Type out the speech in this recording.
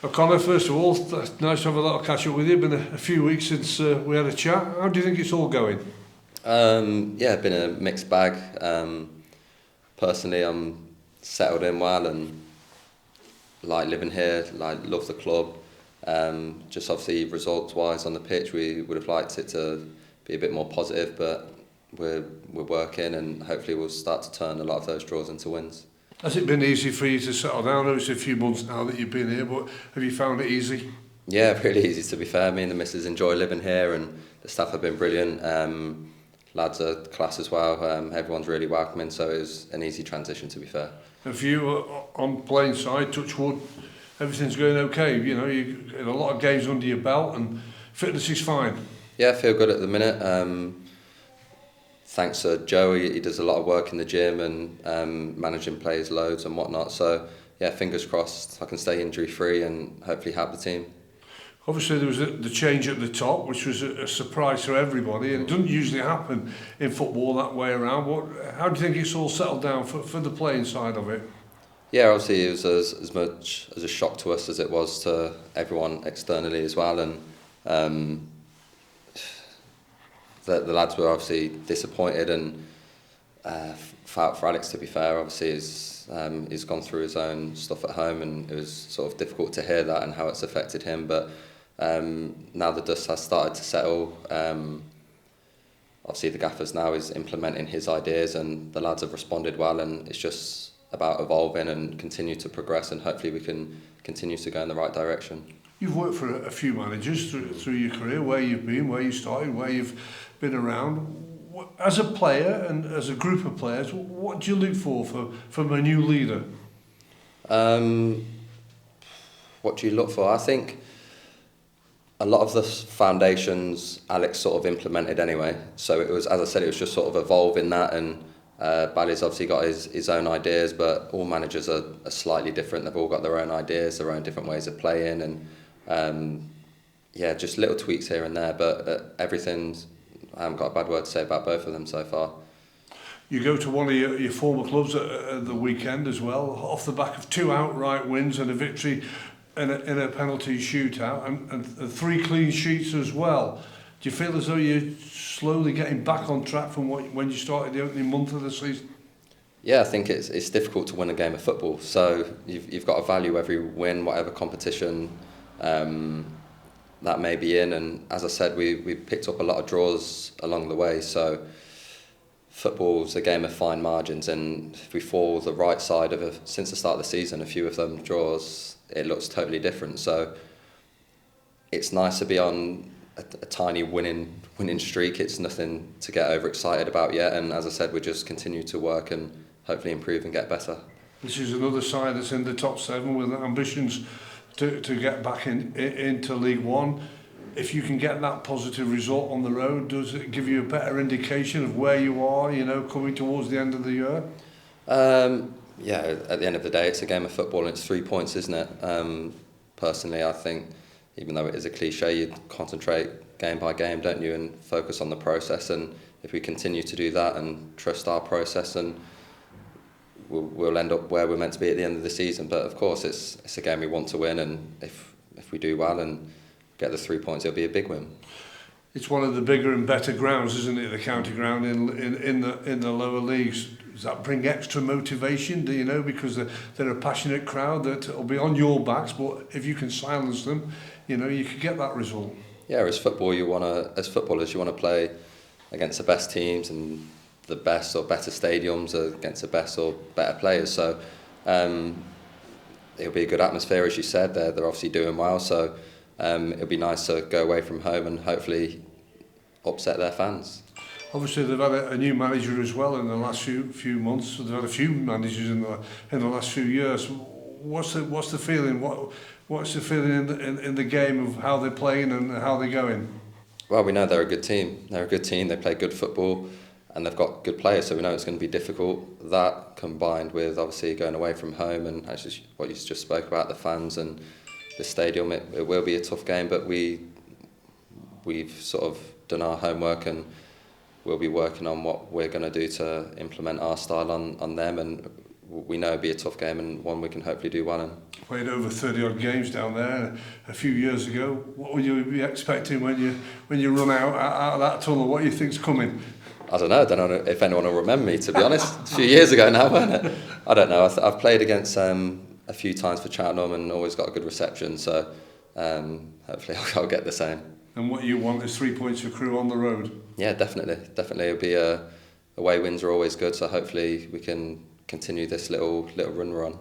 Conor, first of all, it's nice to have a little catch up with you. It's been a few weeks since we had a chat. How do you think it's all going? Yeah, been a mixed bag. Personally, I'm settled in well and like living here, like love the club. Just obviously results-wise on the pitch, we would have liked it to be a bit more positive, but we're working and hopefully we'll start to turn a lot of those draws into wins. Has it been easy for you to settle down? I know it's a few months now that you've been here, but have you found it easy? Yeah, really easy to be fair. Me and the missus enjoy living here and the staff have been brilliant. Lads are class as well. Everyone's really welcoming, so it was an easy transition to be fair. Have you, on playing side, touch wood, everything's going okay? You know, you had a lot of games under your belt and fitness is fine. Yeah, I feel good at the minute. Thanks to Joe, he does a lot of work in the gym and managing players loads and whatnot. So yeah, fingers crossed I can stay injury free and hopefully help the team. Obviously there was the change at the top, which was a surprise to everybody, and it doesn't usually happen in football that way around. How do you think it's all settled down for the playing side of it? Yeah, obviously it was as much as a shock to us as it was to everyone externally as well, and the lads were obviously disappointed and felt for Alex, to be fair. Obviously he's gone through his own stuff at home and it was sort of difficult to hear that and how it's affected him, but now the dust has started to settle. Obviously the gaffers now is implementing his ideas and the lads have responded well, and it's just about evolving and continue to progress, and hopefully we can continue to go in the right direction. You've worked for a few managers through your career, where you've been, where you started, where you've been around. As a player and as a group of players, what do you look for from a new leader? What do you look for? I think a lot of the foundations Alex sort of implemented anyway. So it was, as I said, it was just sort of evolving that, and Bally's obviously got his own ideas, but all managers are slightly different. They've all got their own ideas, their own different ways of playing, and yeah, just little tweaks here and there, but everything's, I haven't got a bad word to say about both of them so far. You go to one of your former clubs at the weekend as well, off the back of 2 outright wins and a victory in a penalty shootout, and 3 clean sheets as well. Do you feel as though you're slowly getting back on track from when you started the opening month of the season? Yeah, I think it's difficult to win a game of football, so you've got to value every win, whatever competition that may be in, and as I said, we picked up a lot of draws along the way, so football's a game of fine margins, and if we fall the right side of it, since the start of the season, a few of them draws, it looks totally different. So it's nice to be on a tiny winning streak. It's nothing to get overexcited about yet, and as I said, we just continue to work and hopefully improve and get better. This is another side that's in the top 7 with ambitions to get back into League One. If you can get that positive result on the road, does it give you a better indication of where you are, you know, coming towards the end of the year? Yeah, at the end of the day, it's a game of football and it's 3 points, isn't it? Personally, I think, even though it is a cliche, you concentrate game by game, don't you, and focus on the process. And if we continue to do that and trust our process, and we'll end up where we're meant to be at the end of the season. But of course, it's a game we want to win, and if we do well and get the 3 points, it'll be a big win. It's one of the bigger and better grounds, isn't it? The county ground in the lower leagues. Does that bring extra motivation? Do you know, because they're a passionate crowd that will be on your backs, but if you can silence them, you know, you could get that result. Yeah, as footballers, you want to play against the best teams and the best or better stadiums against the best or better players. So it'll be a good atmosphere, as you said. They're obviously doing well, so it'll be nice to go away from home and hopefully upset their fans. Obviously, they've had a new manager as well in the last few months. So they've had a few managers in the last few years. What's the feeling? What's the feeling in the game of how they're playing and how they're going? Well, we know they're a good team. They're a good team. They play good football, and they've got good players. So we know it's going to be difficult. That combined with obviously going away from home and actually what you just spoke about, the fans and the stadium, it will be a tough game. But we've sort of done our homework and we'll be working on what we're going to do to implement our style on them, and we know it'll be a tough game and one we can hopefully do well in. Played over 30 odd games down there a few years ago. What would you be expecting when you run out of that tunnel? What do you think's coming? I don't know if anyone will remember me, to be honest. A few years ago now, wasn't it? I don't know. I've played against a few times for Cheltenham and always got a good reception, so hopefully I'll get the same. And what you want is 3 points for Crewe on the road? Yeah, definitely. It'll be away wins are always good, so hopefully we can continue this little run we're on.